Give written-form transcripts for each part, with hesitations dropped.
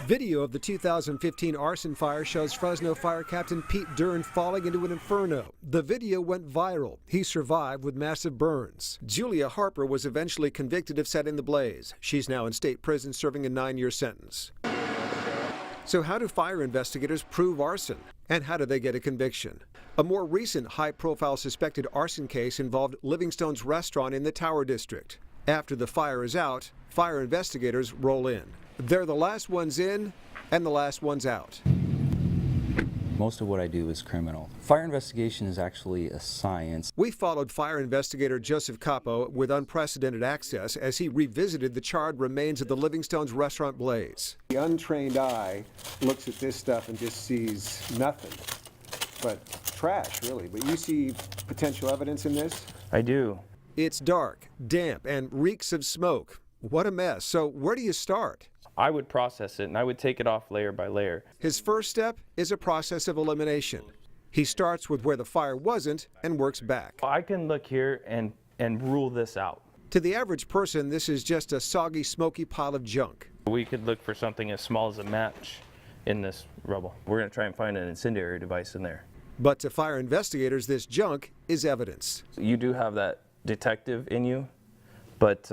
Video of the 2015 arson fire shows Fresno Fire Captain Pete Dern falling into an inferno. The video went viral. He survived with massive burns. Julia Harper was eventually convicted of setting the blaze. She's now in state prison serving a 9-year sentence. So how do fire investigators prove arson? And how do they get a conviction? A more recent high-profile suspected arson case involved Livingstone's restaurant in the Tower District. After the fire is out, fire investigators roll in. They're the last ones in and the last ones out. Most of what I do is criminal. Fire investigation is actually a science. We followed fire investigator Joseph Capo with unprecedented access as he revisited the charred remains of the Livingstone's restaurant blaze. The untrained eye looks at this stuff and just sees nothing but trash, really. But you see potential evidence in this? I do. It's dark, damp, and reeks of smoke. What a mess. So where do you start? I would process it and I would take it off layer by layer. His first step is a process of elimination. He starts with where the fire wasn't and works back. I can look here and rule this out. To the average person, this is just a soggy, smoky pile of junk. We could look for something as small as a match in this rubble. We're going to try and find an incendiary device in there. But to fire investigators, this junk is evidence. You do have that detective in you, but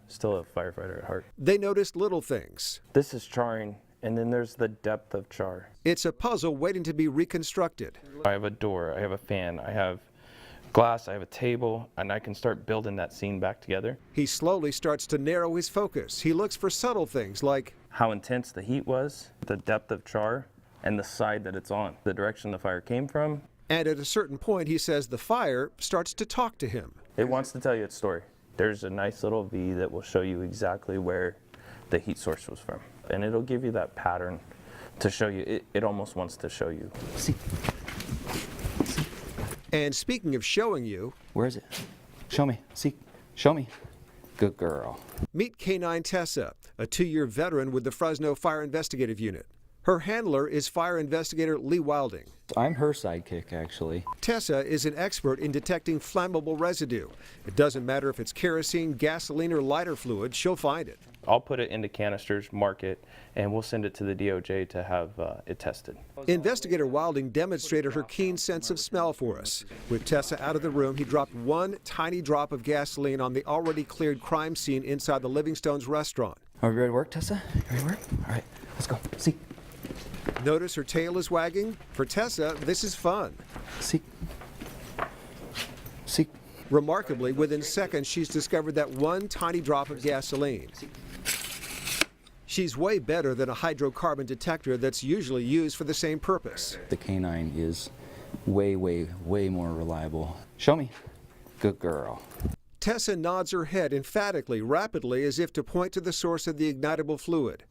still a firefighter at heart. They noticed little things. This is charring, and then there's the depth of char. It's a puzzle waiting to be reconstructed. I have a door, I have a fan, I have glass, I have a table, and I can start building that scene back together. He slowly starts to narrow his focus. He looks for subtle things like how intense the heat was, the depth of char, and the side that it's on, the direction the fire came from. And at a certain point, he says the fire starts to talk to him. It wants to tell you its story. There's a nice little V that will show you exactly where the heat source was from. And it'll give you that pattern to show you. It almost wants to show you. See. And speaking of showing you. Where is it? Show me. See. Show me. Good girl. Meet K9 Tessa, a 2-year veteran with the Fresno Fire Investigative Unit. Her handler is fire investigator Lee Wilding. I'm her sidekick, actually. Tessa is an expert in detecting flammable residue. It doesn't matter if it's kerosene, gasoline, or lighter fluid, she'll find it. I'll put it into canisters, mark it, and we'll send it to the DOJ to have it tested. Investigator Wilding demonstrated her keen sense of smell for us. With Tessa out of the room, he dropped one tiny drop of gasoline on the already cleared crime scene inside the Livingstone's restaurant. Are we ready to work, Tessa? Ready to work? All right, let's go. See. Notice her tail is wagging? For Tessa, this is fun. See. See. Remarkably, within seconds, she's discovered that one tiny drop of gasoline. She's way better than a hydrocarbon detector that's usually used for the same purpose. The K9 is way more reliable. Show me. Good girl. Tessa nods her head emphatically, rapidly, as if to point to the source of the ignitable fluid.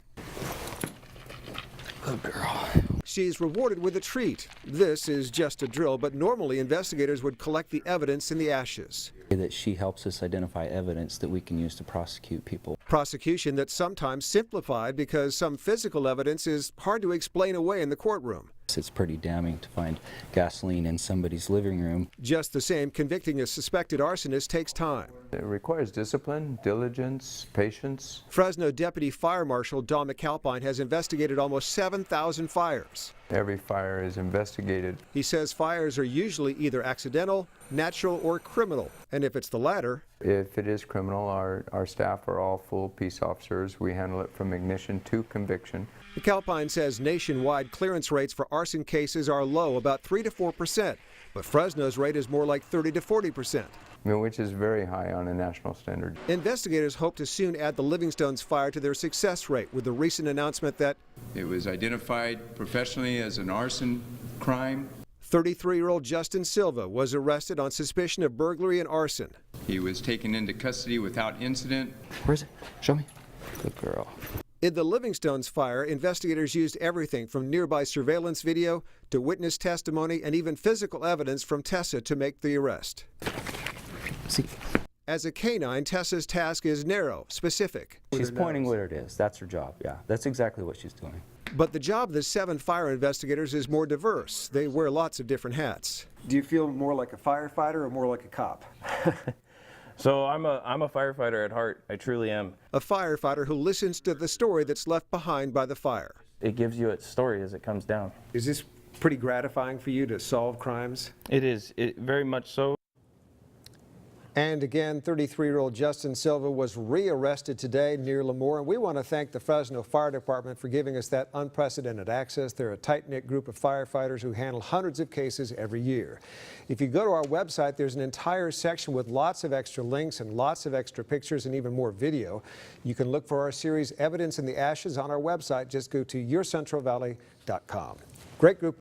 Good girl. She's rewarded with a treat. This is just a drill, but normally investigators would collect the evidence in the ashes. That she helps us identify evidence that we can use to prosecute people. Prosecution that's sometimes simplified because some physical evidence is hard to explain away in the courtroom. It's pretty damning to find gasoline in somebody's living room. Just the same, convicting a suspected arsonist takes time. It requires discipline, diligence, patience. Fresno Deputy Fire Marshal Don McAlpine has investigated almost 7,000 fires. Every fire is investigated. He says fires are usually either accidental, natural, or criminal. And if it's the latter, if it is criminal, our staff are all full peace officers. We handle it from ignition to conviction. McAlpine says nationwide clearance rates for arson cases are low, about 3 to 4%, but Fresno's rate is more like 30 to 40%. Which is very high on a national standard. Investigators hope to soon add the Livingstone's fire to their success rate with the recent announcement that it was identified professionally as an arson crime. 33-year-old Justin Silva was arrested on suspicion of burglary and arson. He was taken into custody without incident. Where is it? Show me. Good girl. In the Livingstone's fire, investigators used everything from nearby surveillance video to witness testimony and even physical evidence from Tessa to make the arrest. See. As a K9, Tessa's task is narrow, specific. She's pointing where it is. That's her job, yeah. That's exactly what she's doing. But the job of the 7 fire investigators is more diverse. They wear lots of different hats. Do you feel more like a firefighter or more like a cop? So I'm a firefighter at heart. I truly am. A firefighter who listens to the story that's left behind by the fire. It gives you its story as it comes down. Is this pretty gratifying for you to solve crimes? It is. It very much so. And again, 33-year-old Justin Silva was rearrested today near Lemoore, and we want to thank the Fresno Fire Department for giving us that unprecedented access. They're a tight-knit group of firefighters who handle hundreds of cases every year. If you go to our website, there's an entire section with lots of extra links and lots of extra pictures and even more video. You can look for our series Evidence in the Ashes on our website. Just go to yourcentralvalley.com. Great group.